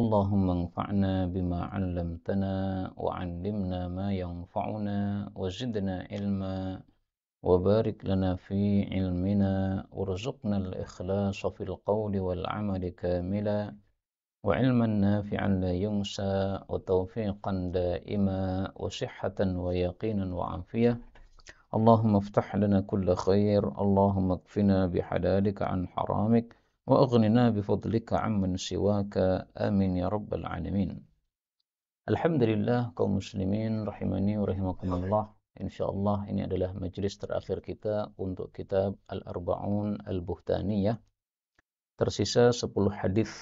اللهم انفعنا بما علمتنا وعلمنا ما ينفعنا وزدنا علما وبارك لنا في علمنا وارزقنا الإخلاص في القول والعمل كاملا وعلما نافعا لا ينسى وتوفيقا دائما وصحة ويقينا وعافية. اللهم افتح لنا كل خير، اللهم اكفنا بحلالك عن حرامك وأغننا بفضلك عمن سواك، آمين يا رب العالمين. Alhamdulillah kaum muslimin rahimani wa rahimakumullah. Insyaallah ini adalah majelis terakhir kita untuk kitab Al-Arba'un Al-Buhtaniyah. Tersisa 10 hadis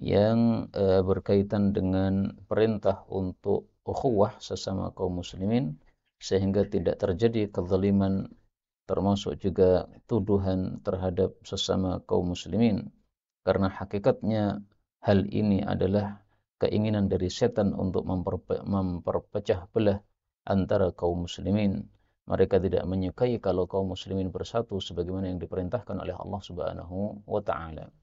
yang berkaitan dengan perintah untuk ukhuwah sesama kaum muslimin sehingga tidak terjadi kezaliman, termasuk juga tuduhan terhadap sesama kaum muslimin, karena hakikatnya hal ini adalah keinginan dari setan untuk memperpecah belah antara kaum muslimin. Mereka tidak menyukai kalau kaum muslimin bersatu sebagaimana yang diperintahkan oleh Allah Subhanahu wa taala.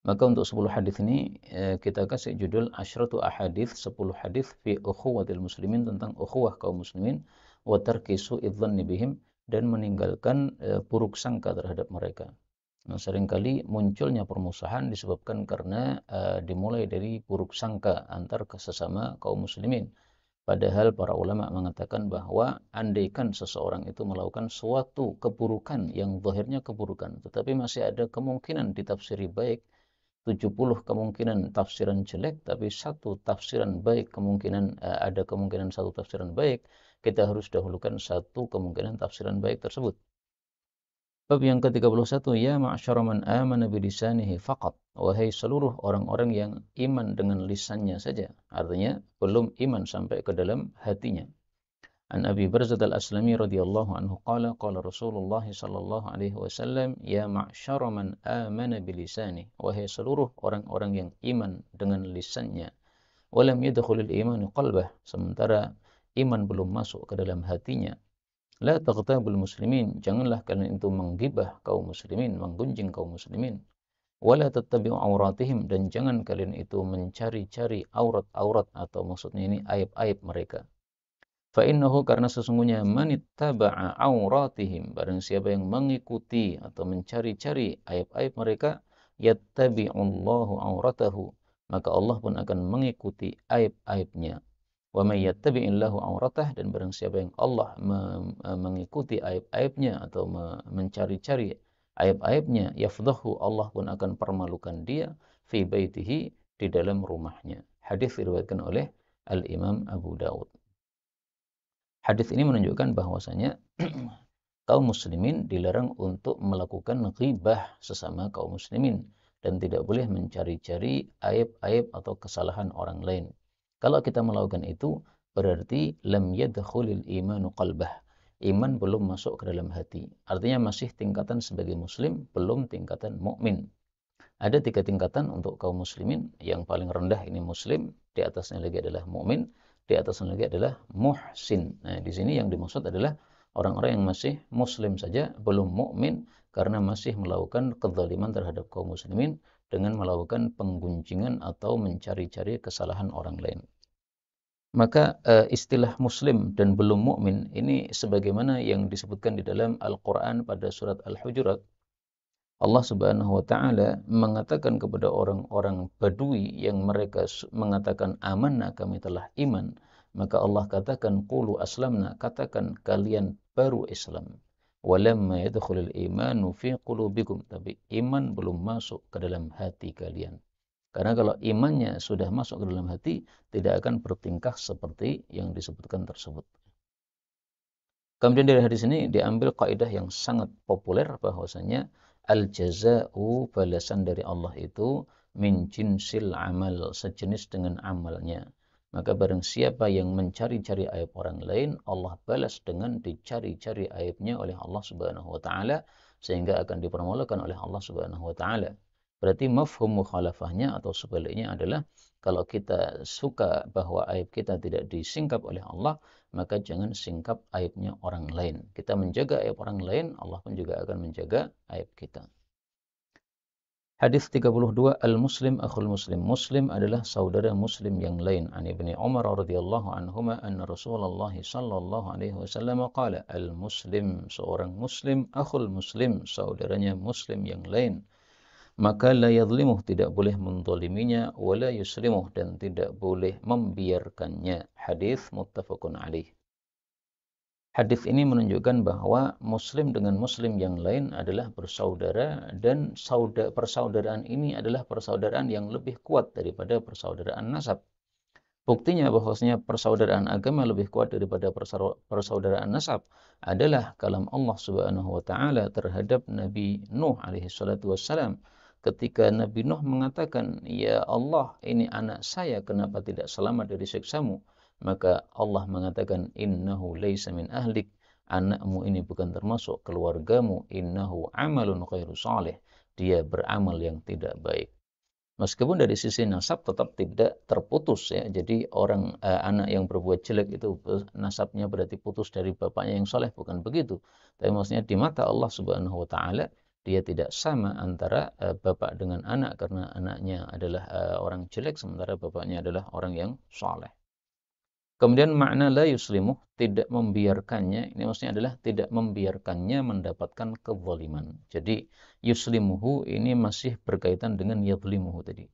Maka untuk 10 hadis ini kita kasih judul Asyratu Ahadits, 10 hadis fi ukhuwatil muslimin, tentang ukhuwah kaum muslimin, wa tarki su'idzanni bihim, dan meninggalkan buruk sangka terhadap mereka. Nah, seringkali munculnya permusuhan disebabkan karena dimulai dari buruk sangka antar sesama kaum muslimin. Padahal para ulama mengatakan bahwa andaikan seseorang itu melakukan suatu keburukan yang zahirnya keburukan, tetapi masih ada kemungkinan ditafsiri baik, 70 kemungkinan tafsiran jelek, tapi satu tafsiran baik, ada kemungkinan satu tafsiran baik, kita harus dahulukan satu kemungkinan tafsiran baik tersebut. Bab yang ke-31, ya ma'syara man amana bilisanihi faqat, wahai seluruh orang-orang yang iman dengan lisannya saja, artinya belum iman sampai ke dalam hatinya. An Abi Barzah al-Aslami radhiyallahu anhu qala qala Rasulullah sallallahu alaihi wasallam, ya ma'syara man amana bilisani, wahai seluruh orang-orang yang iman dengan lisannya, walam yadkhulul imanu qalbah, sementara iman belum masuk ke dalam hatinya. La taghtabul muslimin, janganlah kalian itu menggibah kaum muslimin, menggunjing kaum muslimin. Wala tattabi'u auratihim, dan jangan kalian itu mencari-cari aurat-aurat, atau maksudnya ini aib-aib mereka. Fa'innahu, karena sesungguhnya, manittaba'a auratihim, barang siapa yang mengikuti atau mencari-cari aib-aib mereka, yattabi'ullahu auratahu, maka Allah pun akan mengikuti aib-aibnya. Wa may yattabi'illahu auratah, dan barang siapa yang Allah mengikuti aib-aibnya atau mencari-cari aib-aibnya, yafdahu, Allah pun akan permalukan dia, fi baitihi, di dalam rumahnya. Hadis diriwayatkan oleh Al-Imam Abu Dawud. Hadis ini menunjukkan bahwasanya kaum muslimin dilarang untuk melakukan ghibah sesama kaum muslimin dan tidak boleh mencari-cari aib-aib atau kesalahan orang lain. Kalau kita melakukan itu, berarti lam yadkhulil imanu qalbah. Iman belum masuk ke dalam hati. Artinya masih tingkatan sebagai muslim, belum tingkatan mukmin. Ada 3 tingkatan untuk kaum muslimin. Yang paling rendah ini muslim, di atasnya lagi adalah mukmin, di atasnya lagi adalah muhsin. Nah, di sini yang dimaksud adalah orang-orang yang masih muslim saja, belum mukmin, karena masih melakukan kezaliman terhadap kaum muslimin dengan melakukan pengguncingan atau mencari-cari kesalahan orang lain. Maka istilah muslim dan belum mukmin ini sebagaimana yang disebutkan di dalam Al-Qur'an pada surat Al-Hujurat. Allah Subhanahu wa taala mengatakan kepada orang-orang Badui yang mereka mengatakan amanna, kami telah iman, maka Allah katakan qulu aslamna, katakan kalian baru Islam. Walamma yadkhulul imanu fi qulubikum, tapi iman belum masuk ke dalam hati kalian. Karena kalau imannya sudah masuk ke dalam hati, tidak akan bertingkah seperti yang disebutkan tersebut. Kemudian dari hadis ini diambil kaidah yang sangat populer bahwasanya al-jaza'u, balasan dari Allah itu, min jinsil amal, sejenis dengan amalnya. Maka barang siapa yang mencari-cari aib orang lain, Allah balas dengan dicari-cari aibnya oleh Allah Subhanahu wa taala, sehingga akan dipermalukan oleh Allah Subhanahu wa taala. Berarti mafhum mukhalafahnya atau sebaliknya adalah, kalau kita suka bahwa aib kita tidak disingkap oleh Allah, maka jangan singkap aibnya orang lain. Kita menjaga aib orang lain, Allah pun juga akan menjaga aib kita. Hadis 32, al-muslim akhul muslim. Muslim adalah saudara muslim yang lain. An Ibni Umar radhiyallahu anhuma anna Rasulullah sallallahu alaihi wasallam qala, al-muslim, seorang muslim, akhul muslim, saudaranya muslim yang lain. Maka la yadhlimuh, tidak boleh menzaliminya, wala yuslimuh, dan tidak boleh membiarkannya. Hadis muttafaqun alaih. Hadis ini menunjukkan bahwa muslim dengan muslim yang lain adalah bersaudara, dan persaudaraan ini adalah persaudaraan yang lebih kuat daripada persaudaraan nasab. Buktinya bahwasanya persaudaraan agama lebih kuat daripada persaudaraan nasab adalah kalam Allah Subhanahu wa taala terhadap Nabi Nuh alaihi salatu wassalam. Ketika Nabi Nuh mengatakan, "Ya Allah, ini anak saya, kenapa tidak selamat dari siksamu?" Maka Allah mengatakan, "Innahu laisa min ahlik." Anakmu ini bukan termasuk keluargamu. Innahu amalun ghairu salih. Dia beramal yang tidak baik. Meskipun dari sisi nasab tetap tidak terputus ya. Jadi anak yang berbuat jelek itu nasabnya berarti putus dari bapaknya yang soleh, bukan begitu. Tapi maksudnya di mata Allah Subhanahu wa taala dia tidak sama antara bapak dengan anak, karena anaknya adalah orang jelek sementara bapaknya adalah orang yang soleh. Kemudian makna la yuslimuh, tidak membiarkannya, ini maksudnya adalah tidak membiarkannya mendapatkan kezaliman. Jadi yuslimuhu ini masih berkaitan dengan yadlimuhu tadi.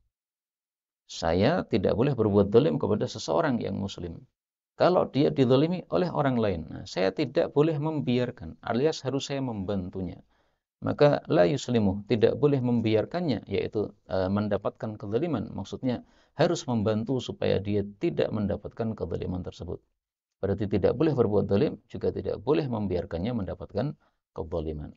Saya tidak boleh berbuat zalim kepada seseorang yang muslim kalau dia dizalimi oleh orang lain. Nah, saya tidak boleh membiarkan, alias harus saya membantunya. Maka la yuslimuh, tidak boleh membiarkannya, yaitu mendapatkan kezaliman. Maksudnya harus membantu supaya dia tidak mendapatkan kezaliman tersebut. Berarti tidak boleh berbuat zalim, juga tidak boleh membiarkannya mendapatkan kezaliman.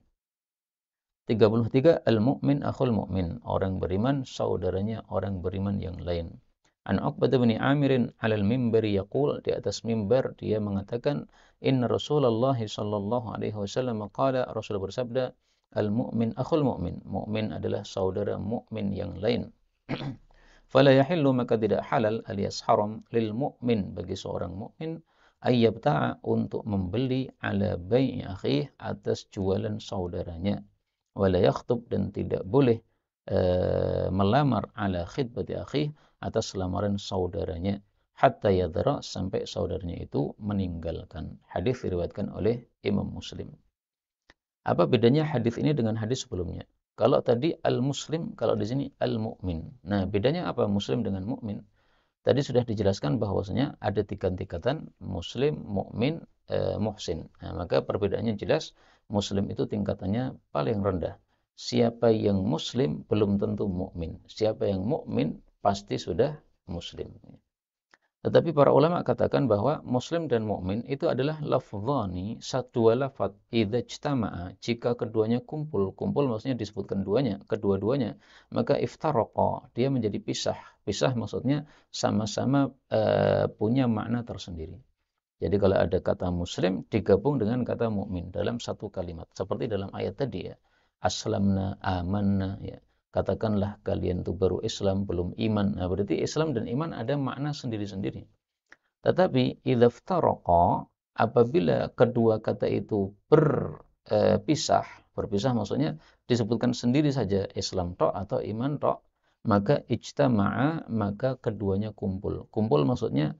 33, al-mu'min akhul mu'min. Orang beriman saudaranya orang beriman yang lain. An Uqbah bin Amir alal mimbari yaqul, di atas mimbar dia mengatakan, inna Rasulullah sallallahu alaihi wasallam qala, Rasul bersabda, al-mu'min akhul mu'min. Mu'min adalah saudara mu'min yang lain. Fala yahillu, maka tidak halal alias haram, lil mu'min, bagi seorang mu'min, ayyabta'a, untuk membeli, ala bai'i akhih, atas jualan saudaranya. Wala yakhtub, dan tidak boleh melamar, ala khidbati akhih, atas lamaran saudaranya, hatta yadhra, sampai saudaranya itu meninggalkan. Hadis diriwayatkan oleh Imam Muslim. Apa bedanya hadis ini dengan hadis sebelumnya? Kalau tadi al-muslim, kalau di sini al-mu'min. Nah, bedanya apa muslim dengan mu'min? Tadi sudah dijelaskan bahwasanya ada tingkatan muslim, mukmin, muhsin. Nah, maka perbedaannya jelas, muslim itu tingkatannya paling rendah. Siapa yang muslim belum tentu mukmin. Siapa yang mukmin pasti sudah muslim. Tetapi para ulama katakan bahwa muslim dan mukmin itu adalah lafzani, satu lafaz, idza ijtama'a, jika keduanya kumpul. Kumpul maksudnya disebutkan kedua-duanya, maka iftaraqa, dia menjadi pisah. Pisah maksudnya sama-sama punya makna tersendiri. Jadi kalau ada kata muslim digabung dengan kata mukmin dalam satu kalimat. Seperti dalam ayat tadi ya. Aslamna, amanna ya. Katakanlah kalian itu baru Islam, belum iman. Nah, berarti Islam dan iman ada makna sendiri-sendiri. Tetapi idza iftaraqa, apabila kedua kata itu berpisah maksudnya disebutkan sendiri saja Islam tok atau iman tok, maka ijtama'a, maka keduanya kumpul. Kumpul maksudnya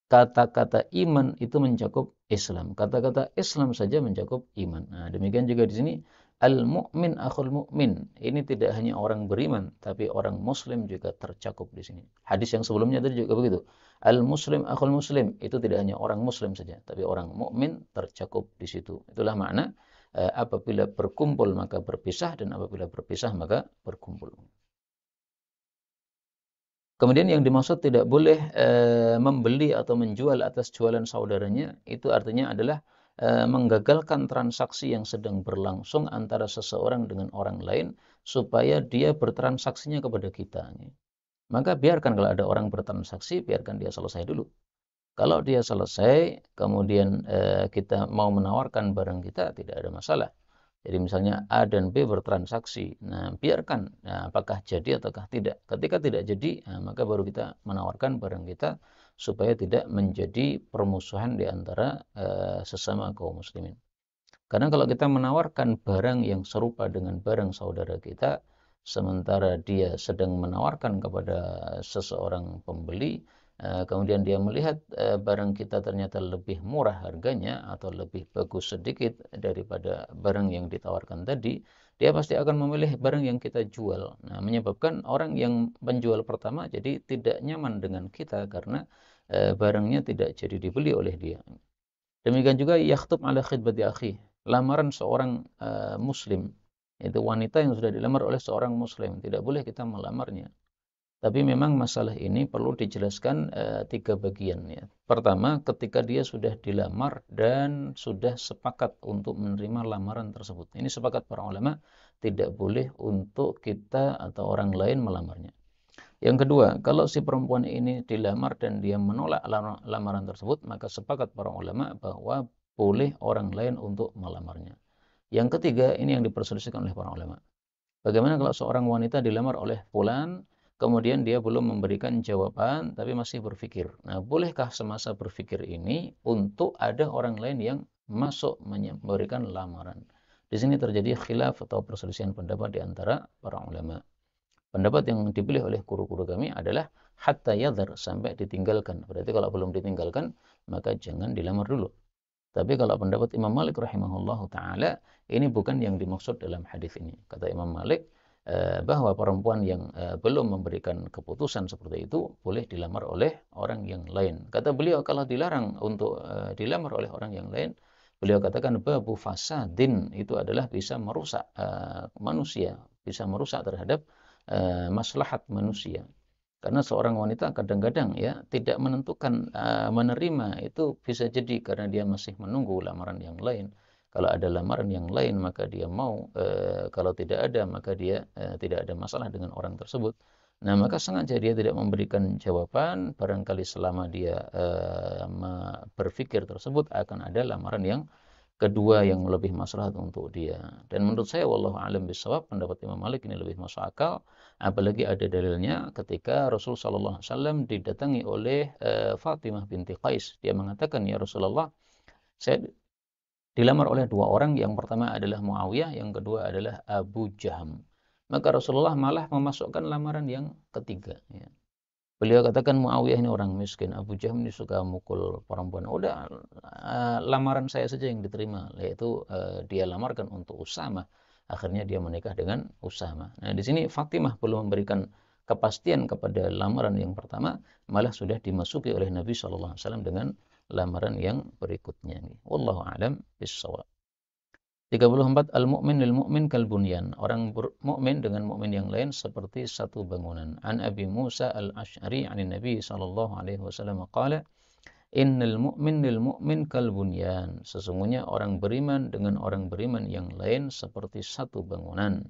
kata-kata iman itu mencakup Islam. Kata-kata Islam saja mencakup iman. Nah, demikian juga di sini al-mu'min akhul mu'min. Ini tidak hanya orang beriman, tapi orang muslim juga tercakup di sini. Hadis yang sebelumnya tadi juga begitu. Al-muslim akhul muslim, itu tidak hanya orang muslim saja, tapi orang mukmin tercakup di situ. Itulah makna apabila berkumpul maka berpisah, dan apabila berpisah maka berkumpul. Kemudian yang dimaksud tidak boleh membeli atau menjual atas jualan saudaranya, itu artinya adalah menggagalkan transaksi yang sedang berlangsung antara seseorang dengan orang lain, supaya dia bertransaksinya kepada kita. Maka biarkan kalau ada orang bertransaksi, biarkan dia selesai dulu. Kalau dia selesai, kemudian kita mau menawarkan barang kita, tidak ada masalah. Jadi misalnya A dan B bertransaksi, nah biarkan, nah, apakah jadi ataukah tidak. Ketika tidak jadi, nah, maka baru kita menawarkan barang kita, supaya tidak menjadi permusuhan di antara sesama kaum muslimin. Karena kalau kita menawarkan barang yang serupa dengan barang saudara kita, sementara dia sedang menawarkan kepada seseorang pembeli, kemudian dia melihat barang kita ternyata lebih murah harganya atau lebih bagus sedikit daripada barang yang ditawarkan tadi, dia pasti akan memilih barang yang kita jual. Nah, menyebabkan orang yang penjual pertama jadi tidak nyaman dengan kita karena barangnya tidak jadi dibeli oleh dia. Demikian juga yakhtub ala khidbati akhi, lamaran seorang muslim, itu wanita yang sudah dilamar oleh seorang muslim, tidak boleh kita melamarnya. Tapi memang masalah ini perlu dijelaskan 3 bagian ya. Pertama, ketika dia sudah dilamar dan sudah sepakat untuk menerima lamaran tersebut. Ini sepakat para ulama, tidak boleh untuk kita atau orang lain melamarnya. Yang kedua, kalau si perempuan ini dilamar dan dia menolak lamaran tersebut, maka sepakat para ulama bahwa boleh orang lain untuk melamarnya. Yang ketiga, ini yang diperselisihkan oleh para ulama. Bagaimana kalau seorang wanita dilamar oleh fulan, kemudian dia belum memberikan jawaban, tapi masih berpikir. Nah, bolehkah semasa berpikir ini untuk ada orang lain yang masuk memberikan lamaran? Di sini terjadi khilaf atau perselisihan pendapat di antara para ulama. Pendapat yang dipilih oleh guru-guru kami adalah hatta yadhar, sampai ditinggalkan. Berarti kalau belum ditinggalkan, maka jangan dilamar dulu. Tapi kalau pendapat Imam Malik rahimahullahu taala, ini bukan yang dimaksud dalam hadis ini. Kata Imam Malik bahwa perempuan yang belum memberikan keputusan seperti itu boleh dilamar oleh orang yang lain. Kata beliau, kalau dilarang untuk dilamar oleh orang yang lain, beliau katakan babu fasadin, itu adalah bisa merusak manusia, bisa merusak terhadap maslahat manusia. Karena seorang wanita kadang-kadang ya tidak menentukan menerima, itu bisa jadi karena dia masih menunggu lamaran yang lain. Kalau ada lamaran yang lain maka dia mau, kalau tidak ada maka dia tidak ada masalah dengan orang tersebut. Nah, maka sengaja dia tidak memberikan jawaban, barangkali selama dia berpikir tersebut akan ada lamaran yang kedua yang lebih maslahat untuk dia. Dan menurut saya wallahu alam bisawab, pendapat Imam Malik ini lebih masuk akal, apalagi ada dalilnya ketika Rasul sallallahu alaihi wasallam didatangi oleh Fatimah binti Qais. Dia mengatakan, "Ya Rasulullah, saya dilamar oleh 2 orang, yang pertama adalah Muawiyah, yang kedua adalah Abu Jaham." Maka Rasulullah malah memasukkan lamaran yang ketiga ya. Beliau katakan Muawiyah ini orang miskin, Abu Jaham ini suka mukul perempuan. Udah lamaran saya saja yang diterima, yaitu dia lamarkan untuk Usama. Akhirnya dia menikah dengan Usama. Nah, di sini Fatimah belum memberikan kepastian kepada lamaran yang pertama, malah sudah dimasuki oleh Nabi SAW dengan lamaran yang berikutnya. Wallahu a'lam bishawab. 34, al-mu'min lil mu'min kal bunyan. Orang mukmin dengan mukmin yang lain seperti satu bangunan. An Abi Musa al-Asy'ari 'an Nabi sallallahu alaihi wasallam qala, innal mu'min lil mu'min kal bunyan. Sesungguhnya orang beriman dengan orang beriman yang lain seperti satu bangunan.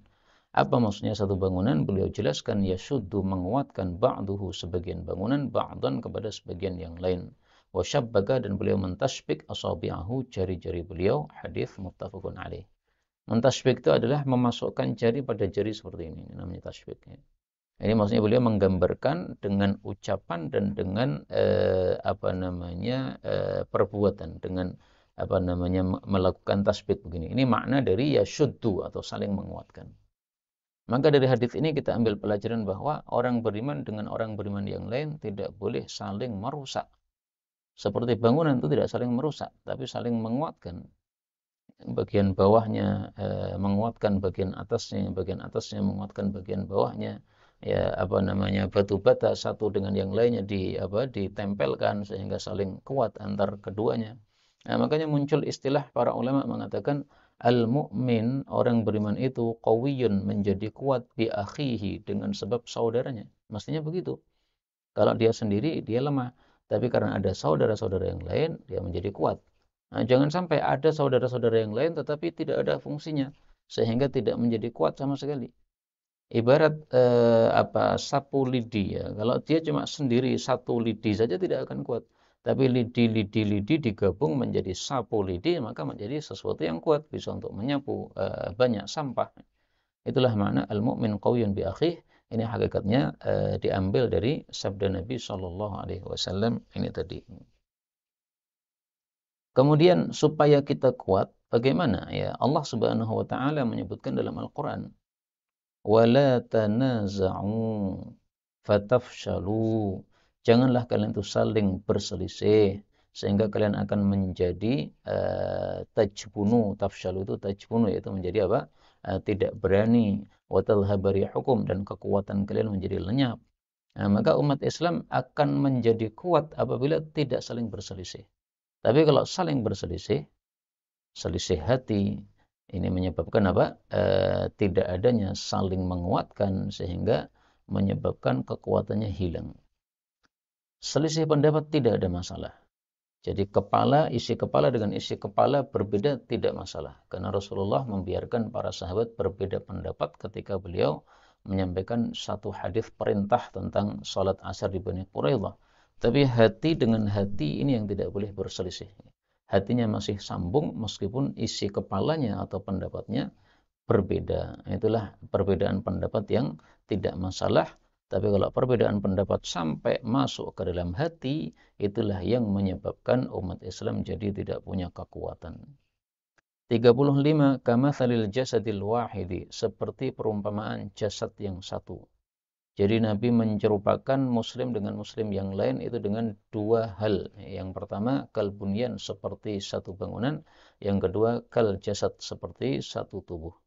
Apa maksudnya satu bangunan? Beliau jelaskan, yashuddu, menguatkan, ba'duhu, sebagian bangunan, ba'dan, kepada sebagian yang lain. Wasyabbaka, dan beliau mentasbik asabi'ahu, jari-jari beliau. Hadis muttafaqun alaih. Mentasbik itu adalah memasukkan jari pada jari seperti ini namanya tasbik. Ini maksudnya beliau menggambarkan dengan ucapan dan dengan perbuatan, dengan melakukan tasbik begini. Ini makna dari yashuddu, atau saling menguatkan. Maka dari hadis ini kita ambil pelajaran bahwa orang beriman dengan orang beriman yang lain tidak boleh saling merusak. Seperti bangunan itu tidak saling merusak, tapi saling menguatkan. Bagian bawahnya menguatkan bagian atasnya menguatkan bagian bawahnya. Ya, batu bata satu dengan yang lainnya ditempelkan sehingga saling kuat antar keduanya. Nah, makanya muncul istilah, para ulama mengatakan al-mu'min, orang beriman itu, qawiyun, menjadi kuat, bi akhihi, dengan sebab saudaranya. Mestinya begitu. Kalau dia sendiri dia lemah, tapi karena ada saudara-saudara yang lain dia menjadi kuat. Nah, jangan sampai ada saudara-saudara yang lain tetapi tidak ada fungsinya sehingga tidak menjadi kuat sama sekali. Ibarat sapu lidi ya. Kalau dia cuma sendiri satu lidi saja tidak akan kuat. Tapi lidi digabung menjadi sapu lidi, maka menjadi sesuatu yang kuat, bisa untuk menyapu banyak sampah. Itulah makna al-mu'min qawiyyun bi akhih. Ini hakikatnya diambil dari sabda Nabi sallallahu alaihi wasallam ini tadi. Kemudian supaya kita kuat, bagaimana ya? Allah Subhanahu wa taala menyebutkan dalam Al-Qur'an, wala tanaza'u fatafshalu. Janganlah kalian itu saling berselisih sehingga kalian akan menjadi tajbunu. Tafshalu itu tajbunu, yaitu menjadi apa? Tidak berani. Wa tadhhabu hukum, dan kekuatan kalian menjadi lenyap. Nah, maka umat Islam akan menjadi kuat apabila tidak saling berselisih. Tapi kalau saling berselisih, selisih hati, ini menyebabkan apa? Tidak adanya saling menguatkan sehingga menyebabkan kekuatannya hilang. Selisih pendapat tidak ada masalah. Jadi isi kepala dengan isi kepala berbeda tidak masalah. Karena Rasulullah membiarkan para sahabat berbeda pendapat ketika beliau menyampaikan satu hadis perintah tentang salat asar di Bani Quraidah. Tapi hati dengan hati ini yang tidak boleh berselisih. Hatinya masih sambung meskipun isi kepalanya atau pendapatnya berbeda. Itulah perbedaan pendapat yang tidak masalah. Tapi kalau perbedaan pendapat sampai masuk ke dalam hati, itulah yang menyebabkan umat Islam jadi tidak punya kekuatan. 35. Kamathalil jasadil wahidi, seperti perumpamaan jasad yang satu. Jadi Nabi menyerupakan muslim dengan muslim yang lain itu dengan dua hal. Yang pertama, kal bunyan, seperti satu bangunan. Yang kedua, kal jasad, seperti satu tubuh.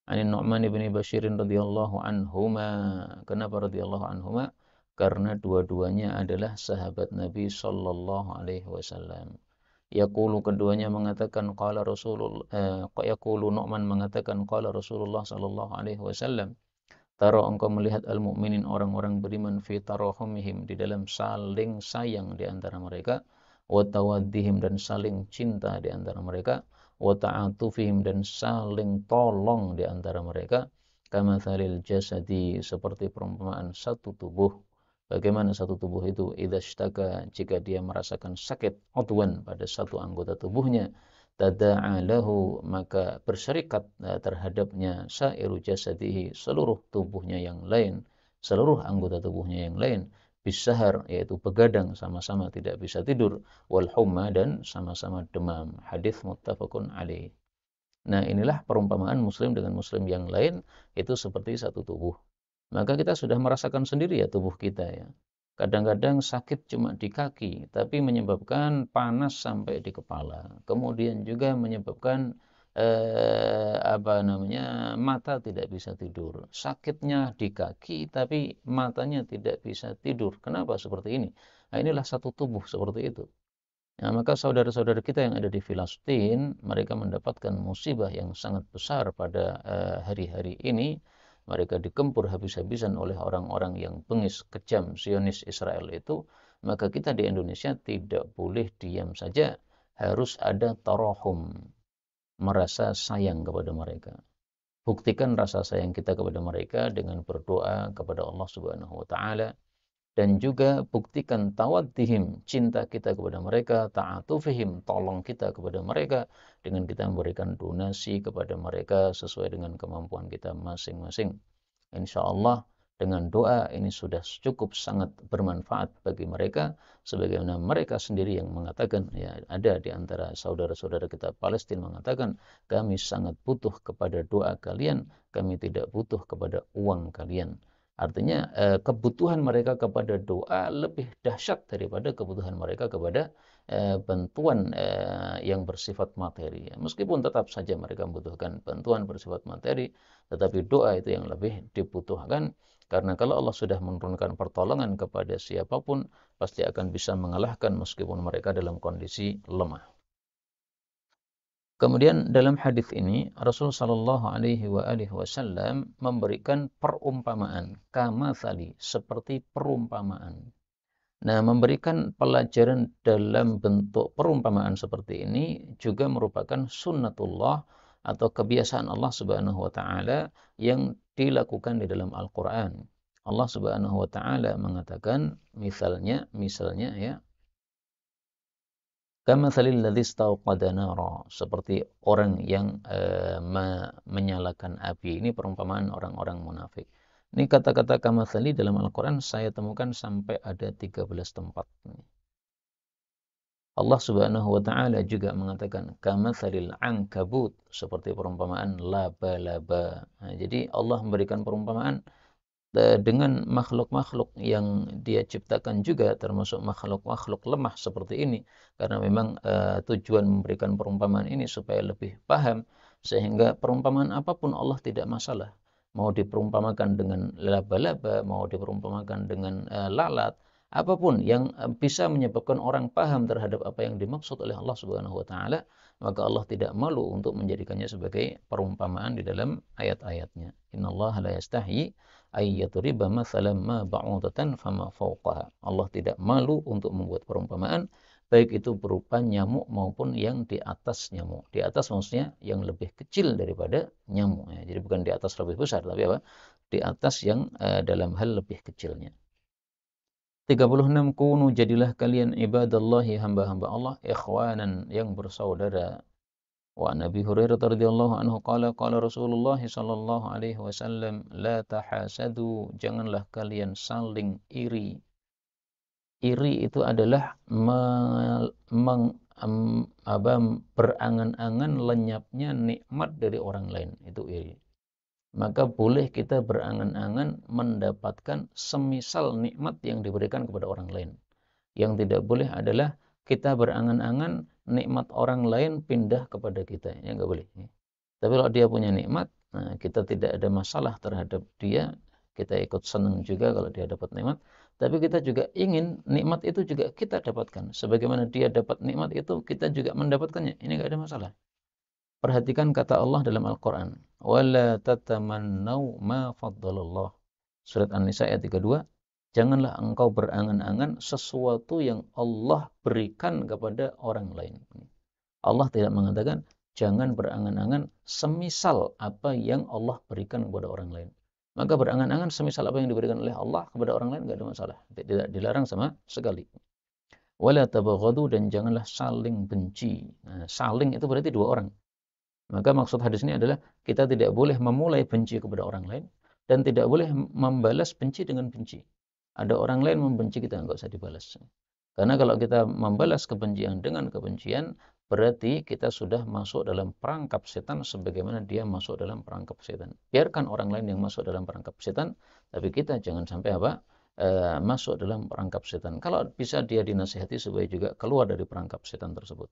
Ani Nu'man bin Bashir radhiyallahu anhuma. Kenapa radhiyallahu anhuma? Karena dua-duanya adalah sahabat Nabi sallallahu alaihi wasallam. Yaqulu, keduanya mengatakan qala Rasulullah, yaqulu Nu'man mengatakan qala Rasulullah sallallahu alaihi wasallam. Tara engkau melihat al-mu'minin, orang-orang beriman, fi tarahumihim, di dalam saling sayang di antara mereka, wa tawaddihim, dan saling cinta di antara mereka, wa ta'atufihim, dan saling tolong di antara mereka, kamathalil jasadi, seperti perumpamaan satu tubuh. Bagaimana satu tubuh itu? Idza ishtaka, jika dia merasakan sakit, udwan, pada satu anggota tubuhnya, tada'a lahu, maka berserikat terhadapnya sairu jasadihi, seluruh tubuhnya yang lain, seluruh anggota tubuhnya yang lain, bisahar, yaitu begadang, sama-sama tidak bisa tidur, wal humma, dan sama-sama demam. Hadis muttafaqun alaih. Nah, inilah perumpamaan muslim dengan muslim yang lain, itu seperti satu tubuh. Maka kita sudah merasakan sendiri ya tubuh kita ya. Kadang-kadang sakit cuma di kaki, tapi menyebabkan panas sampai di kepala. Kemudian juga menyebabkan mata tidak bisa tidur. Sakitnya di kaki, tapi matanya tidak bisa tidur. Kenapa seperti ini? Nah, inilah satu tubuh seperti itu. Nah, maka saudara-saudara kita yang ada di Filistin, mereka mendapatkan musibah yang sangat besar pada hari-hari ini. Mereka dikempur habis-habisan oleh orang-orang yang bengis, kejam, Zionis Israel itu. Maka kita di Indonesia tidak boleh diam saja. Harus ada tarahum, merasa sayang kepada mereka. Buktikan rasa sayang kita kepada mereka dengan berdoa kepada Allah Subhanahu wa taala, dan juga buktikan tawaddihim, cinta kita kepada mereka, ta'atufihim, tolong kita kepada mereka dengan kita memberikan donasi kepada mereka sesuai dengan kemampuan kita masing-masing. Insyaallah dengan doa ini sudah cukup sangat bermanfaat bagi mereka, sebagaimana mereka sendiri yang mengatakan, ya, ada di antara saudara-saudara kita Palestina mengatakan, kami sangat butuh kepada doa kalian, kami tidak butuh kepada uang kalian. Artinya kebutuhan mereka kepada doa lebih dahsyat daripada kebutuhan mereka kepada bantuan yang bersifat materi. Meskipun tetap saja mereka membutuhkan bantuan bersifat materi, tetapi doa itu yang lebih dibutuhkan. Karena kalau Allah sudah menurunkan pertolongan kepada siapapun, pasti akan bisa mengalahkan meskipun mereka dalam kondisi lemah. Kemudian dalam hadis ini Rasul sallallahu alaihi wasallam memberikan perumpamaan, kamatsali, seperti perumpamaan. Nah, memberikan pelajaran dalam bentuk perumpamaan seperti ini juga merupakan sunnatullah atau kebiasaan Allah Subhanahu wa taala yang dilakukan di dalam Al-Qur'an. Allah Subhanahu wa taala mengatakan misalnya ya, kamatsalil ladzi istauqada nara, seperti orang yang menyalakan api. Ini perumpamaan orang-orang munafik. Ini kata-kata kamatsali dalam Al-Qur'an saya temukan sampai ada 13 tempat. Allah Subhanahu wa taala juga mengatakan kamatsalil ankabut, seperti perumpamaan laba-laba. Nah, jadi Allah memberikan perumpamaan dengan makhluk-makhluk yang dia ciptakan juga, termasuk makhluk-makhluk lemah seperti ini, karena memang tujuan memberikan perumpamaan ini supaya lebih paham, sehingga perumpamaan apapun Allah tidak masalah, mau diperumpamakan dengan laba-laba, mau diperumpamakan dengan lalat, apapun yang bisa menyebabkan orang paham terhadap apa yang dimaksud oleh Allah Subhanahu wa taala, maka Allah tidak malu untuk menjadikannya sebagai perumpamaan di dalam ayat-ayatnya. Innallaha la yastahyi ayyadriba mathalan ma ba'udatan fama fawqaha. Allah tidak malu untuk membuat perumpamaan, baik itu berupa nyamuk maupun yang di atas nyamuk. Di atas maksudnya yang lebih kecil daripada nyamuk. Ya. Jadi bukan di atas lebih besar, tapi apa? Di atas yang dalam hal lebih kecilnya. 36. Kunu jadilah kalian ibadallahi, hamba-hamba Allah, ikhwanan, yang bersaudara. Wa Nabi Hurairah radhiyallahu anhu qala Rasulullah sallallahu alaihi wasallam, la tahasadu, janganlah kalian saling iri. Iri itu adalah berangan-angan lenyapnya nikmat dari orang lain, itu iri. Maka boleh kita berangan-angan mendapatkan semisal nikmat yang diberikan kepada orang lain. Yang tidak boleh adalah kita berangan-angan nikmat orang lain pindah kepada kita. Ya nggak boleh. Tapi kalau dia punya nikmat, nah, kita tidak ada masalah terhadap dia. Kita ikut senang juga kalau dia dapat nikmat. Tapi kita juga ingin nikmat itu juga kita dapatkan. Sebagaimana dia dapat nikmat itu, kita juga mendapatkannya. Ini nggak ada masalah. Perhatikan kata Allah dalam Al-Quran. وَلَا تَتَمَنَّوْا مَا فَضَّلَ اللَّهُ. Surat An-Nisa ayat 32. Janganlah engkau berangan-angan sesuatu yang Allah berikan kepada orang lain. Allah tidak mengatakan, jangan berangan-angan semisal apa yang Allah berikan kepada orang lain. Maka berangan-angan semisal apa yang diberikan oleh Allah kepada orang lain tidak ada masalah. Tidak dilarang sama sekali. وَلَا تَبَغَضُوا, dan janganlah saling benci. Nah, saling itu berarti dua orang. Maka maksud hadis ini adalah kita tidak boleh memulai benci kepada orang lain dan tidak boleh membalas benci dengan benci. Ada orang lain membenci kita, nggak usah dibalas. Karena kalau kita membalas kebencian dengan kebencian, berarti kita sudah masuk dalam perangkap setan sebagaimana dia masuk dalam perangkap setan. Biarkan orang lain yang masuk dalam perangkap setan, tapi kita jangan sampai masuk dalam perangkap setan. Kalau bisa dia dinasihati supaya juga keluar dari perangkap setan tersebut.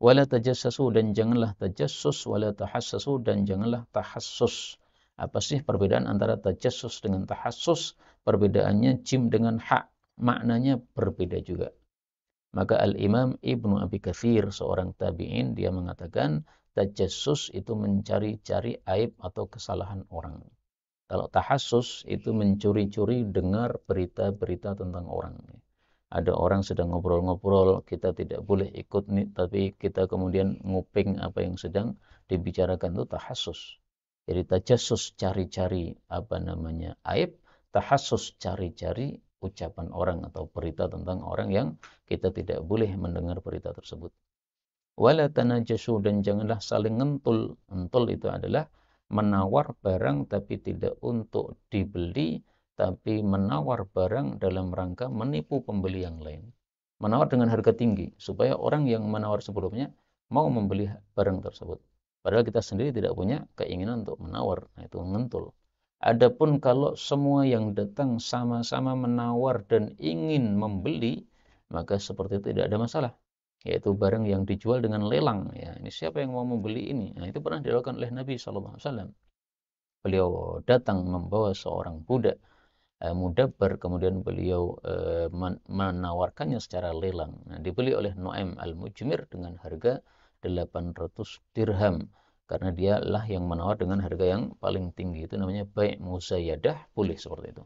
Wala tajassasu, dan janganlah tajassus, wala tahassasu, dan janganlah tahassus. Apa sih perbedaan antara tajassus dengan tahassus? Perbedaannya jim dengan ha, maknanya berbeda juga. Maka Al-Imam Ibnu Abi Katsir, seorang tabi'in, dia mengatakan tajassus itu mencari-cari aib atau kesalahan orang. Kalau tahassus itu mencuri-curi dengar berita-berita tentang orang. Ada orang sedang ngobrol-ngobrol, kita tidak boleh ikut nih, tapi kita kemudian nguping apa yang sedang dibicarakan, itu tahassus. Jadi tajassus, cari-cari aib, tahassus, cari-cari ucapan orang atau berita tentang orang yang kita tidak boleh mendengar berita tersebut. Wala tanajassu, dan janganlah saling ngentul. Ngentul itu adalah menawar barang tapi tidak untuk dibeli, tapi menawar barang dalam rangka menipu pembeli yang lain. Menawar dengan harga tinggi, supaya orang yang menawar sebelumnya mau membeli barang tersebut. Padahal kita sendiri tidak punya keinginan untuk menawar, nah itu ngentul. Adapun kalau semua yang datang sama-sama menawar dan ingin membeli, maka seperti itu tidak ada masalah. Yaitu barang yang dijual dengan lelang. Ya, ini siapa yang mau membeli ini? Nah, itu pernah dilakukan oleh Nabi SAW. Beliau datang membawa seorang budak mudabbar, kemudian beliau menawarkannya secara lelang. Nah, dibeli oleh Nu'aim al-Mujmir dengan harga 800 dirham. Karena dialah yang menawar dengan harga yang paling tinggi. Itu namanya bai' musayyadah, boleh seperti itu.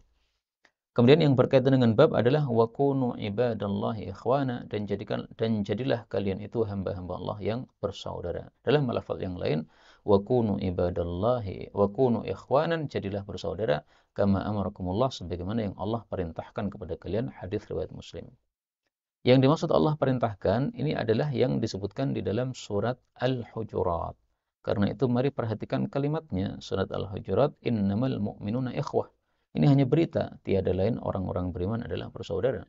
Kemudian yang berkaitan dengan bab adalah wa kunu ibadallahi ikhwana, dan jadilah kalian itu hamba-hamba Allah yang bersaudara. Dalam lafaz yang lain, wa kunu ibadallahi wa kunu ikhwanan, jadilah bersaudara kama amarakumullah, sebagaimana yang Allah perintahkan kepada kalian. Hadis riwayat Muslim. Yang dimaksud Allah perintahkan ini adalah yang disebutkan di dalam surat Al-Hujurat. Karena itu mari perhatikan kalimatnya, surat Al-Hujurat, innamal mu'minuna ikhwah. Ini hanya berita, tiada lain orang-orang beriman adalah bersaudara.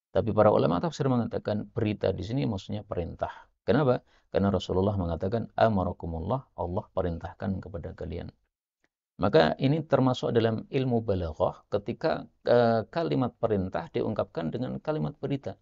Tapi para ulama tafsir mengatakan berita di sini maksudnya perintah. Kenapa? Karena Rasulullah mengatakan amarakumullah, Allah perintahkan kepada kalian. Maka ini termasuk dalam ilmu balaghah ketika kalimat perintah diungkapkan dengan kalimat berita.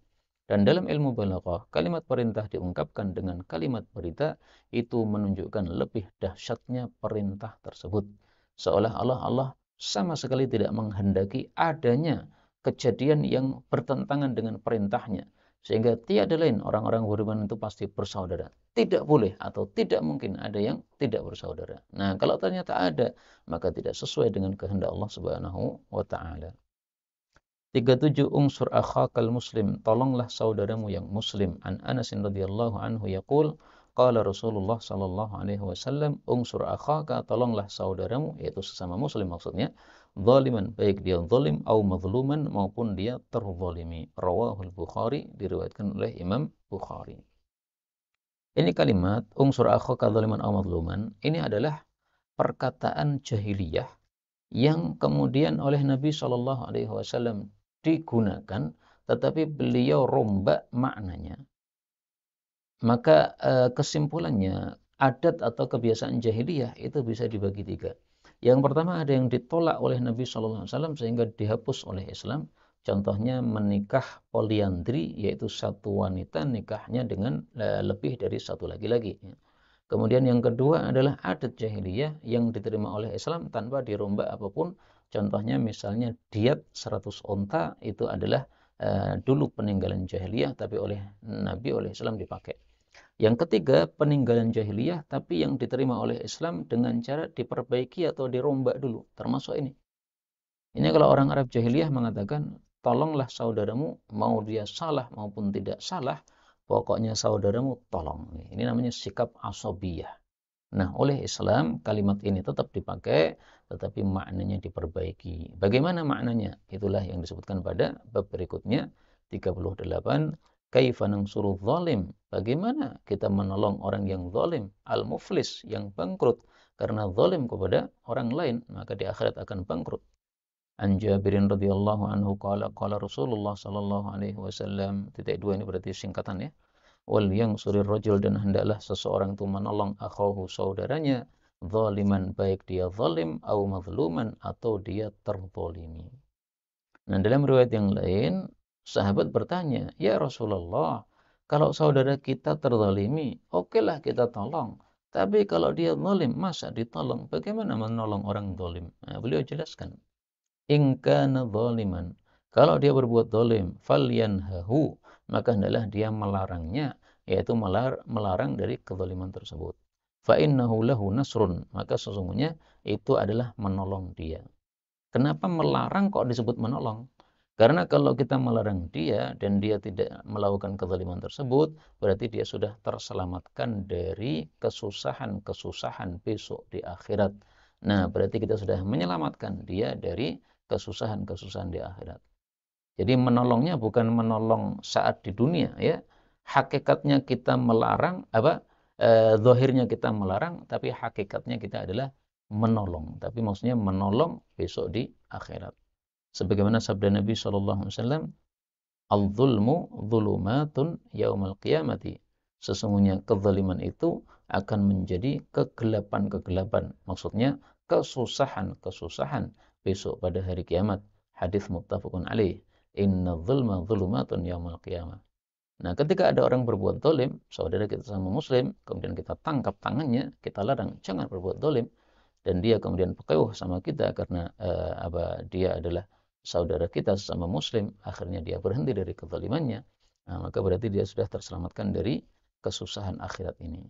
Dan dalam ilmu balaghah, kalimat perintah diungkapkan dengan kalimat berita itu menunjukkan lebih dahsyatnya perintah tersebut. Seolah Allah sama sekali tidak menghendaki adanya kejadian yang bertentangan dengan perintahnya. Sehingga tiada lain orang-orang beriman itu pasti bersaudara. Tidak boleh atau tidak mungkin ada yang tidak bersaudara. Nah, kalau ternyata ada, maka tidak sesuai dengan kehendak Allah Subhanahu wa taala. 37 unsur akhakal muslim, tolonglah saudaramu yang muslim. An Anas radhiyallahu anhu yaqul qala Rasulullah sallallahu alaihi wasallam unsur akhaka, tolonglah saudaramu, yaitu sesama muslim maksudnya, zaliman, baik dia zalim atau mazluman maupun dia terzalimi. Rawahul Bukhari, diriwayatkan oleh Imam Bukhari. Ini kalimat unsur akhaka zaliman atau mazluman ini adalah perkataan jahiliyah yang kemudian oleh Nabi Shallallahu Alaihi Wasallam digunakan, tetapi beliau rombak maknanya. Maka kesimpulannya, adat atau kebiasaan jahiliyah itu bisa dibagi tiga. Yang pertama, ada yang ditolak oleh Nabi Shallallahu Alaihi Wasallam sehingga dihapus oleh Islam. Contohnya menikah poliandri, yaitu satu wanita nikahnya dengan lebih dari satu laki-laki. Kemudian yang kedua adalah adat jahiliyah yang diterima oleh Islam tanpa dirombak apapun. Contohnya misalnya diat 100 onta itu adalah dulu peninggalan jahiliyah tapi oleh Nabi, oleh Islam dipakai. Yang ketiga, peninggalan jahiliyah tapi yang diterima oleh Islam dengan cara diperbaiki atau dirombak dulu, termasuk ini. Ini kalau orang Arab jahiliyah mengatakan, tolonglah saudaramu, mau dia salah maupun tidak salah, pokoknya saudaramu tolong. Ini namanya sikap asobiyah. Nah, oleh Islam kalimat ini tetap dipakai, tetapi maknanya diperbaiki. Bagaimana maknanya? Itulah yang disebutkan pada bab berikutnya, 38. Kaifa nansuru zalim? Bagaimana kita menolong orang yang zalim, al-muflis, yang bangkrut karena zalim kepada orang lain, maka di akhirat akan bangkrut. An Jabirin radhiyallahu anhu qala Rasulullah sallallahu alaihi wasallam. Titik dua ini berarti singkatan ya. Wal yansurir rajul, dan hendaklah seseorang itu menolong akhahu, saudaranya, zaliman, baik dia zalim atau mazluman atau dia terzalimi. Nah, dalam riwayat yang lain, sahabat bertanya, "Ya Rasulullah, kalau saudara kita terzalimi, okelah kita tolong. Tapi kalau dia zalim, masa ditolong? Bagaimana menolong orang zalim?" Nah, beliau jelaskan, in kana zaliman, kalau dia berbuat zalim, falyanhahu, maka hendaklah dia melarangnya, yaitu melarang dari kezaliman tersebut. Fa innahu lahu nasrun, maka sesungguhnya itu adalah menolong dia. Kenapa melarang kok disebut menolong? Karena kalau kita melarang dia dan dia tidak melakukan kezaliman tersebut, berarti dia sudah terselamatkan dari kesusahan-kesusahan besok di akhirat. Nah, berarti kita sudah menyelamatkan dia dari kesusahan-kesusahan di akhirat. Jadi menolongnya bukan menolong saat di dunia ya. Hakikatnya kita melarang zahirnya kita melarang, tapi hakikatnya kita adalah menolong. Tapi maksudnya menolong besok di akhirat. Sebagaimana sabda Nabi SAW, al-zulmu zulumatun yaumal qiyamati. Sesungguhnya kezaliman itu akan menjadi kegelapan-kegelapan. Maksudnya kesusahan-kesusahan besok pada hari kiamat. Hadis muttafaqun alaih. Inna zulma zulumatun yaumal qiyamah. Nah, ketika ada orang berbuat zalim, saudara kita sama muslim, kemudian kita tangkap tangannya, kita larang, jangan berbuat zalim, dan dia kemudian pekeuh sama kita karena dia adalah saudara kita sesama muslim, akhirnya dia berhenti dari kezalimannya, nah, maka berarti dia sudah terselamatkan dari kesusahan akhirat ini.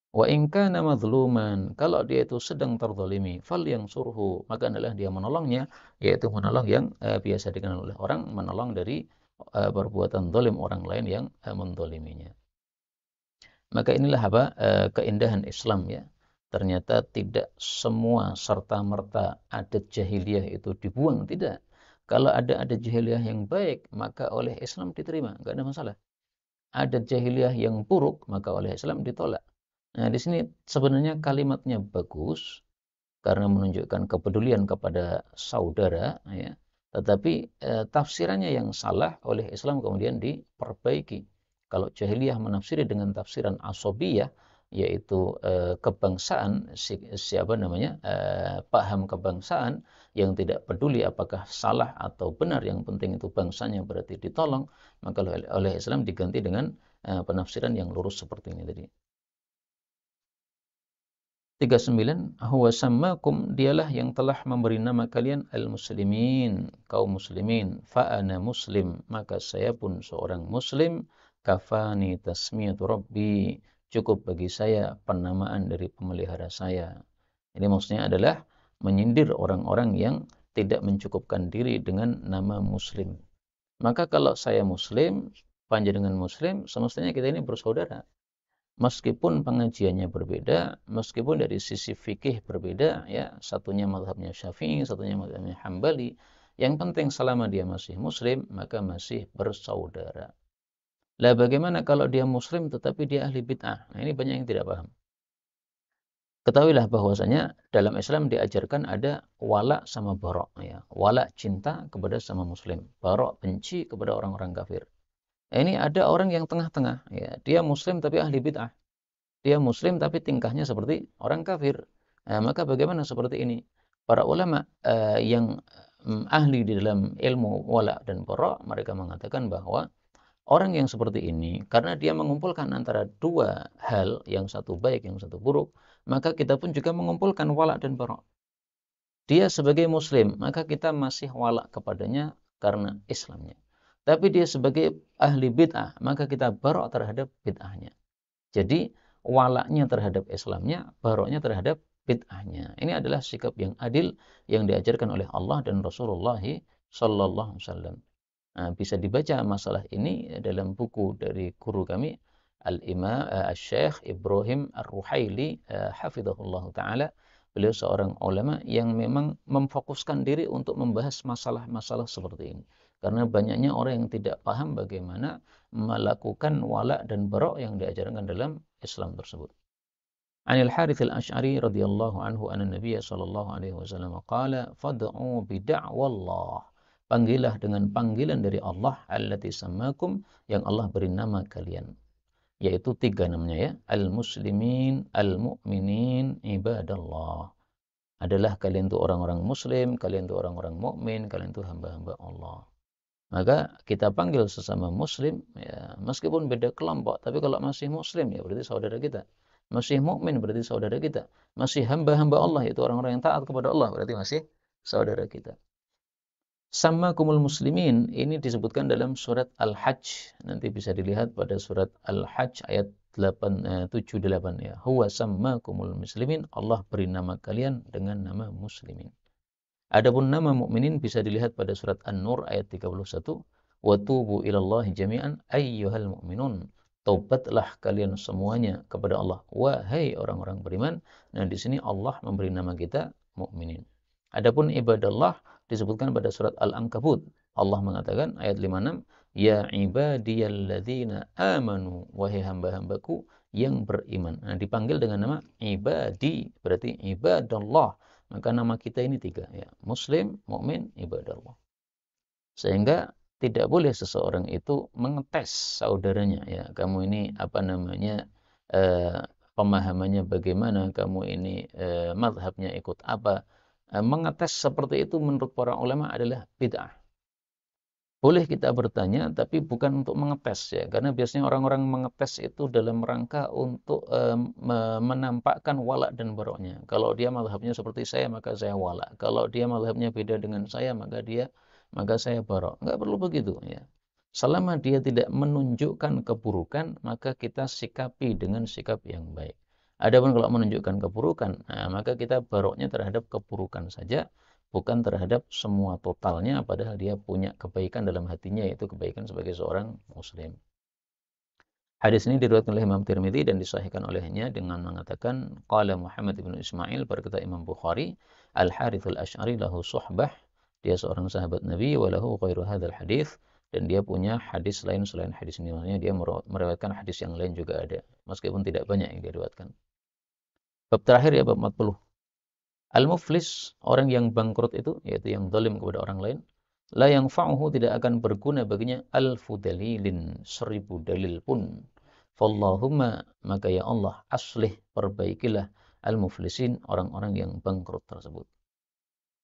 Wa in kana mazluman, kalau dia itu sedang terzalimi, falyansurhu, maka adalah dia menolongnya, yaitu menolong yang biasa dikenal oleh orang, menolong dari perbuatan zalim orang lain yang menzaliminya. Maka inilah keindahan Islam ya. Ternyata tidak semua serta-merta adat jahiliyah itu dibuang, tidak. Kalau ada adat jahiliyah yang baik, maka oleh Islam diterima, enggak ada masalah. Adat jahiliyah yang buruk, maka oleh Islam ditolak. Nah, di sini sebenarnya kalimatnya bagus karena menunjukkan kepedulian kepada saudara ya. Tetapi tafsirannya yang salah oleh Islam kemudian diperbaiki. Kalau jahiliyah menafsiri dengan tafsiran asobiyah, yaitu kebangsaan, siapa namanya, paham kebangsaan yang tidak peduli apakah salah atau benar, yang penting itu bangsanya berarti ditolong, maka oleh Islam diganti dengan penafsiran yang lurus seperti ini tadi. 39, huwa sammakum, dialah yang telah memberi nama kalian al-muslimin, kaum muslimin, fa'ana muslim, maka saya pun seorang muslim, kafani tasmiyatu rabbi, cukup bagi saya penamaan dari pemelihara saya. Ini maksudnya adalah menyindir orang-orang yang tidak mencukupkan diri dengan nama muslim. Maka kalau saya muslim, panjenengan muslim, semestinya kita ini bersaudara. Meskipun pengajiannya berbeda, meskipun dari sisi fikih berbeda, ya, satunya mazhabnya Syafi'i, satunya mazhabnya Hambali, yang penting selama dia masih muslim, maka masih bersaudara. Lah bagaimana kalau dia muslim tetapi dia ahli bid'ah? Nah, ini banyak yang tidak paham. Ketahuilah bahwasanya dalam Islam diajarkan ada wala sama barok, ya. Wala cinta kepada sama muslim, barok benci kepada orang-orang kafir. Ini ada orang yang tengah-tengah, ya. Dia muslim tapi ahli bid'ah. Dia muslim tapi tingkahnya seperti orang kafir. Nah, maka bagaimana seperti ini? Para ulama yang ahli di dalam ilmu wala dan bara, mereka mengatakan bahwa orang yang seperti ini, karena dia mengumpulkan antara dua hal, yang satu baik, yang satu buruk, maka kita pun juga mengumpulkan wala dan bara. Dia sebagai muslim, maka kita masih wala kepadanya karena Islamnya. Tapi dia sebagai ahli bid'ah, maka kita bara terhadap bid'ahnya. Jadi walaknya terhadap Islamnya, baroknya terhadap bid'ahnya. Ini adalah sikap yang adil yang diajarkan oleh Allah dan Rasulullah Sallallahu Alaihi Wasallam. Nah, bisa dibaca masalah ini dalam buku dari guru kami Al-Imam Al-Syekh Ibrahim Ar-Ruhaili hafizahullah taala. Beliau seorang ulama yang memang memfokuskan diri untuk membahas masalah-masalah seperti ini. Karena banyaknya orang yang tidak paham bagaimana melakukan wala dan bara yang diajarkan dalam Islam tersebut. Anil Harits al-Asy'ari radhiyallahu anhu anna Nabiy sallallahu alaihi wasallam qala fad'u bi da'wallah. Panggillah dengan panggilan dari Allah allati sammakum, yang Allah beri nama kalian. Yaitu tiga namanya, ya. Al-muslimin, al-mu'minin, ibadallah. Adalah kalian itu orang-orang muslim, kalian itu orang-orang mukmin, kalian itu hamba-hamba Allah. Maka kita panggil sesama muslim, ya, meskipun beda kelompok, tapi kalau masih muslim, ya berarti saudara kita. Masih mukmin berarti saudara kita. Masih hamba-hamba Allah, yaitu orang-orang yang taat kepada Allah, berarti masih saudara kita. Sammakumul muslimin, ini disebutkan dalam surat Al-Hajj. Nanti bisa dilihat pada surat Al-Hajj ayat 78, ya. Huwa sammakumul muslimin, Allah beri nama kalian dengan nama muslimin. Adapun nama mukminin bisa dilihat pada surat An-Nur ayat 31. Wa tubu ilallahi jami'an ayyuhal mu'minun. Taubatlah kalian semuanya kepada Allah, wahai orang-orang beriman. Nah, di sini Allah memberi nama kita mukminin. Adapun ibadallah disebutkan pada surat Al-Ankabut. Allah mengatakan ayat 56, ya ibadiyalladzina amanu, wahai hamba-hambaku yang beriman. Nah, dipanggil dengan nama ibadi, berarti ibadallah. Maka nama kita ini tiga, ya. Muslim, mukmin, ibadallah. Sehingga tidak boleh seseorang itu mengetes saudaranya, ya. Kamu ini apa namanya, pemahamannya bagaimana, kamu ini mazhabnya ikut apa. Mengetes seperti itu menurut para ulama adalah bid'ah. Boleh kita bertanya, tapi bukan untuk mengetes, ya. Karena biasanya orang-orang mengetes itu dalam rangka untuk menampakkan wala dan baroknya. Kalau dia mazhabnya seperti saya, maka saya wala. Kalau dia mazhabnya beda dengan saya, maka saya barok. Enggak perlu begitu, ya. Selama dia tidak menunjukkan keburukan, maka kita sikapi dengan sikap yang baik. Adapun kalau menunjukkan keburukan, nah, maka kita baroknya terhadap keburukan saja, bukan terhadap semua totalnya, padahal dia punya kebaikan dalam hatinya, yaitu kebaikan sebagai seorang muslim. Hadis ini diriwayatkan oleh Imam Tirmidzi dan disahihkan olehnya dengan mengatakan qala Muhammad bin Ismail, berkata Imam Bukhari, Al-Harits al-Asy'ari lahu suhbah, dia seorang sahabat Nabi, wa lahu ghairu hadzal hadis, dan dia punya hadis lain selain hadis ini. Maksudnya dia meriwayatkan hadis yang lain juga ada, meskipun tidak banyak yang diriwayatkan. Bab terakhir, ya, bab 40. Al-muflis, orang yang bangkrut itu, yaitu yang zalim kepada orang lain. La yanfa'uhu, tidak akan berguna baginya alfu dalilin, 1000 dalil pun. Fallahumma, maka ya Allah, aslih, perbaikilah al-muflisin, orang-orang yang bangkrut tersebut.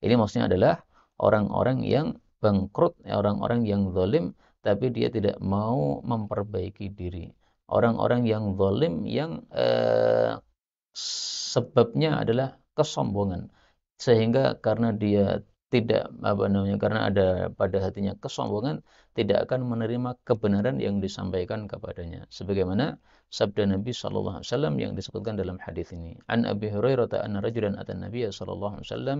Ini maksudnya adalah orang-orang yang bangkrut, orang-orang yang zalim, tapi dia tidak mau memperbaiki diri. Orang-orang yang zalim yang sebabnya adalah kesombongan. Sehingga karena dia tidak karena ada pada hatinya kesombongan, tidak akan menerima kebenaran yang disampaikan kepadanya. Sebagaimana sabda Nabi sallallahu alaihi wasallam yang disebutkan dalam hadis ini. An Abi Hurairah anna rajulan atan Nabiy sallallahu alaihi wasallam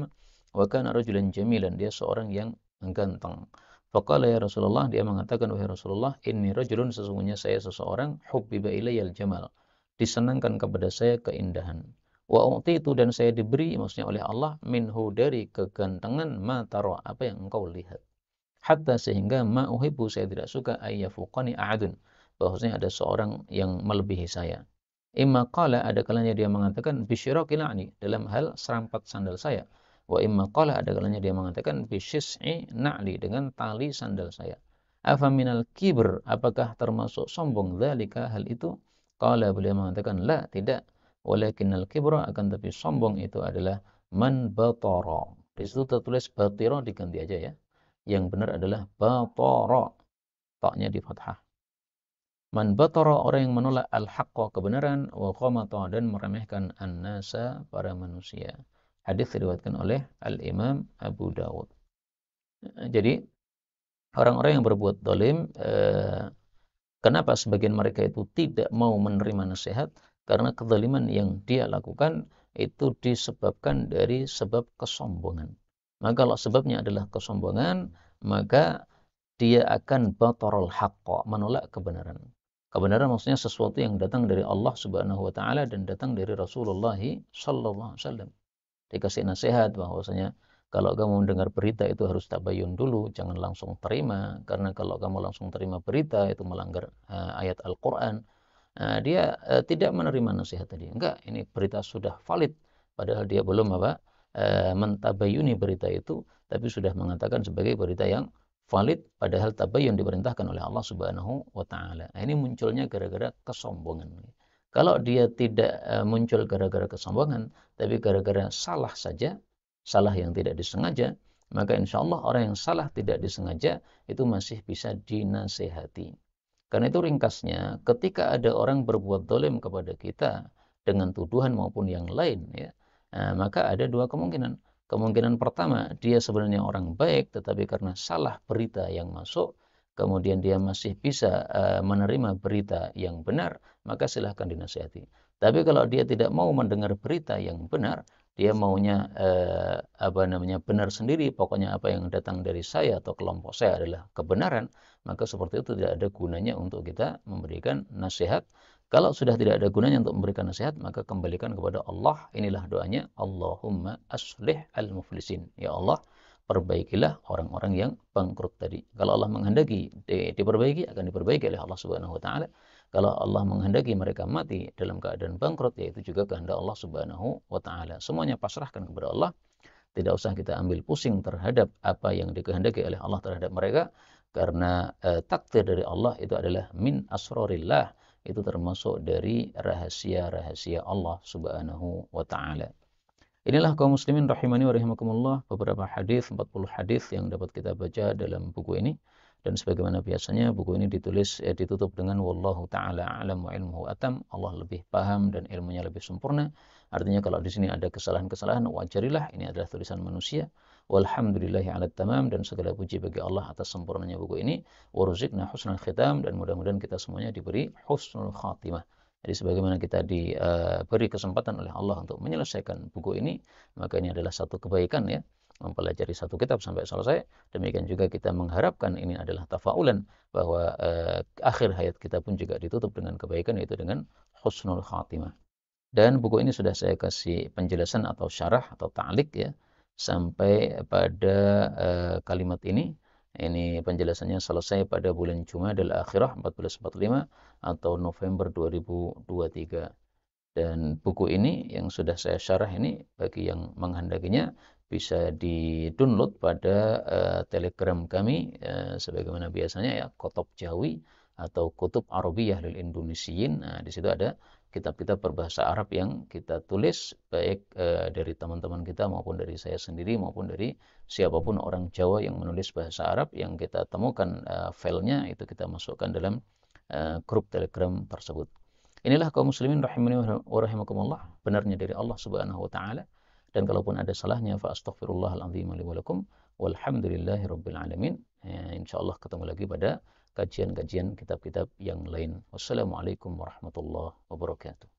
wa kana rajulan jamilan, dia seorang yang ganteng. Faqala ya Rasulullah, dia mengatakan, wahai Rasulullah, inni rajulun, sesungguhnya saya seseorang, hubbiba ilayal jamal, disenangkan kepada saya keindahan. Wa u'titu, dan saya diberi, maksudnya oleh Allah, minhu, dari kegantengan, ma tara, apa yang engkau lihat. Hatta, sehingga ma uhibbu, saya tidak suka, ayyafuqani ahadun, bahwasanya ada seorang yang melebihi saya. Imma qala, ada kalanya dia mengatakan bisyiraki la'ni, dalam hal serampat sandal saya. Wa imma qala, ada kalanya dia mengatakan bisyis'i na'li, dengan tali sandal saya. Afa minal kibr, apakah termasuk sombong, dzalika, hal itu? Qala, beliau mengatakan, la, tidak. Walakinnal kibra, akan tapi sombong itu adalah man batara. Di situ tertulis batira, diganti aja ya. Yang benar adalah batara, taknya di fathah. Man batara, orang yang menolak al-haqqa, kebenaran, wa qamata, dan meremehkan an-nasa, para manusia. Hadis diriwayatkan oleh Al-Imam Abu Dawud. Jadi orang-orang yang berbuat zalim, kenapa sebagian mereka itu tidak mau menerima nasihat? Karena kezaliman yang dia lakukan itu disebabkan dari sebab kesombongan. Maka kalau sebabnya adalah kesombongan, maka dia akan batarul haqqa, menolak kebenaran. Kebenaran maksudnya sesuatu yang datang dari Allah Subhanahu wa taala dan datang dari Rasulullah sallallahu alaihi wasallam. Dikasih nasihat bahwasanya kalau kamu mendengar berita itu harus tabayun dulu, jangan langsung terima, karena kalau kamu langsung terima berita itu melanggar ayat Al-Qur'an. Dia tidak menerima nasihat tadi. Enggak, ini berita sudah valid, padahal dia belum mentabayuni berita itu, tapi sudah mengatakan sebagai berita yang valid, padahal tabayun diperintahkan oleh Allah Subhanahu wa taala. Ini munculnya gara-gara kesombongan. Kalau dia tidak muncul gara-gara kesombongan, tapi gara-gara salah saja, salah yang tidak disengaja, maka insya Allah orang yang salah tidak disengaja itu masih bisa dinasehati. Karena itu ringkasnya, ketika ada orang berbuat dolim kepada kita dengan tuduhan maupun yang lain, ya, maka ada dua kemungkinan. Kemungkinan pertama, dia sebenarnya orang baik, tetapi karena salah berita yang masuk, kemudian dia masih bisa menerima berita yang benar, maka silahkan dinasihati. Tapi kalau dia tidak mau mendengar berita yang benar, dia maunya benar sendiri, pokoknya apa yang datang dari saya atau kelompok saya adalah kebenaran, maka seperti itu tidak ada gunanya untuk kita memberikan nasihat. Kalau sudah tidak ada gunanya untuk memberikan nasihat, maka kembalikan kepada Allah. Inilah doanya, Allahumma aslih al-muflisin. Ya Allah, perbaikilah orang-orang yang bangkrut tadi. Kalau Allah menghendaki diperbaiki, akan diperbaiki oleh Allah Subhanahu wa taala. Kalau Allah menghendaki mereka mati dalam keadaan bangkrut, yaitu juga kehendak Allah Subhanahu wa taala. Semuanya pasrahkan kepada Allah. Tidak usah kita ambil pusing terhadap apa yang dikehendaki oleh Allah terhadap mereka, karena takdir dari Allah itu adalah min asrorillah, itu termasuk dari rahasia-rahasia Allah Subhanahu wa taala. Inilah kaum muslimin rahimani wa rahimakumullah, beberapa hadis, 40 hadis yang dapat kita baca dalam buku ini. Dan sebagaimana biasanya buku ini ditutup dengan wallahu taala a'lam wa ilmuhu atam. Allah lebih paham dan ilmunya lebih sempurna. Artinya kalau di sini ada kesalahan-kesalahan, wajarilah, ini adalah tulisan manusia. Walhamdulillahi ala tamam, dan segala puji bagi Allah atas sempurnanya buku ini. Warzuqna husnul khitam, dan mudah-mudahan kita semuanya diberi husnul khatimah. Jadi sebagaimana kita diberi kesempatan oleh Allah untuk menyelesaikan buku ini, maka ini adalah satu kebaikan ya, mempelajari satu kitab sampai selesai. Demikian juga kita mengharapkan ini adalah tafaulan, bahwa akhir hayat kita pun juga ditutup dengan kebaikan, yaitu dengan husnul khatimah. Dan buku ini sudah saya kasih penjelasan atau syarah atau ta'liq ya, sampai pada kalimat ini. Ini penjelasannya selesai pada bulan Jumadil Akhirah 1445 atau November 2023. Dan buku ini yang sudah saya syarah ini bagi yang menghendakinya bisa di-download pada Telegram kami sebagaimana biasanya ya, Kotob Jawi atau Kutub Arabiyah lil Indonesiyin. Nah, di situ ada kitab-kitab berbahasa Arab yang kita tulis baik dari teman-teman kita maupun dari saya sendiri maupun dari siapapun orang Jawa yang menulis bahasa Arab yang kita temukan filenya itu kita masukkan dalam grup Telegram tersebut. Inilah kaum muslimin rahimani wa rahimakumullah, benarnya dari Allah Subhanahu wa taala, dan kalaupun ada salahnya fa astaghfirullahal azim li wa lakum walhamdulillahi rabbil alamin. Insyaallah ketemu lagi pada kajian-kajian kitab-kitab yang lain. Wassalamualaikum warahmatullahi wabarakatuh.